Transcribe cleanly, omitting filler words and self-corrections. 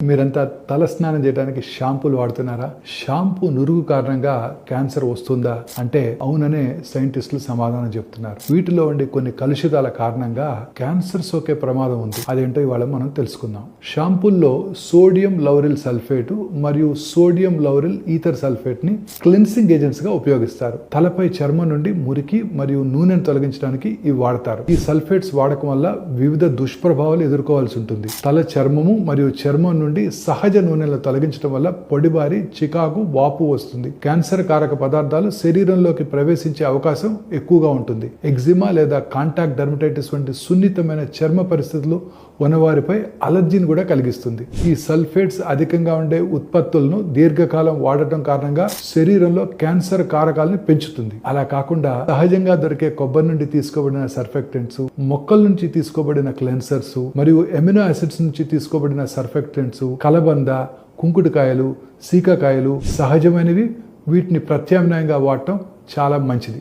మీరంతా తల స్నానం చేయడానికి షాంపూలు వాడుతున్నారా? షాంపూ నురుగు కారణంగా క్యాన్సర్ వస్తుందా అంటే అవుననే సైంటిస్టులు సమాధానం చెప్తున్నారు. వీటిలో ఉండే కొన్ని కలుషితాల కారణంగా క్యాన్సర్ సోకే ప్రమాదం ఉంది. అదేంటో ఇవాళ మనం తెలుసుకుందాం. షాంపూల్లో సోడియం లౌరిల్ సల్ఫేట్ మరియు సోడియం లౌరిల్ ఈథర్ సల్ఫేట్ ని క్లెన్సింగ్ ఏజెంట్స్ గా ఉపయోగిస్తారు. తలపై చర్మం నుండి మురికి మరియు నూనెను తొలగించడానికి ఇవి వాడతారు. ఈ సల్ఫేట్స్ వాడకం వల్ల వివిధ దుష్ప్రభావాలు ఎదుర్కోవాల్సి ఉంటుంది. తల చర్మము మరియు చర్మం నుండి సహజ నూనెలను తొలగించడం వల్ల పొడిబారి, చికాకు, వాపు వస్తుంది. క్యాన్సర్ కారక పదార్థాలు శరీరంలోకి ప్రవేశించే అవకాశం ఎక్కువగా ఉంటుంది. ఎగ్జిమా లేదా కాంటాక్ట్ డర్మటైటిస్ వంటి సున్నితమైన చర్మ పరిస్థితులు ఉన్నవారిపై అలర్జీని కూడా కలిగిస్తుంది. ఈ సల్ఫేట్స్ అధికంగా ఉండే ఉత్పత్తులను దీర్ఘకాలం వాడటం కారణంగా శరీరంలో క్యాన్సర్ కారకాలను పెంచుతుంది. అలా కాకుండా సహజంగా దొరికే కొబ్బరి నుండి తీసుకోబడిన సర్ఫెక్టెంట్స్, మొక్కల నుంచి తీసుకోబడిన క్లెన్సర్స్ మరియు ఎమినో యాసిడ్స్ నుంచి తీసుకోబడిన సర్ఫెక్టెంట్స్, కలబంద, కుంకుడుకాయలు, సీకాకాయలు సహజమైనవి. వీటిని ప్రత్యామ్నాయంగా వాడటం చాలా మంచిది.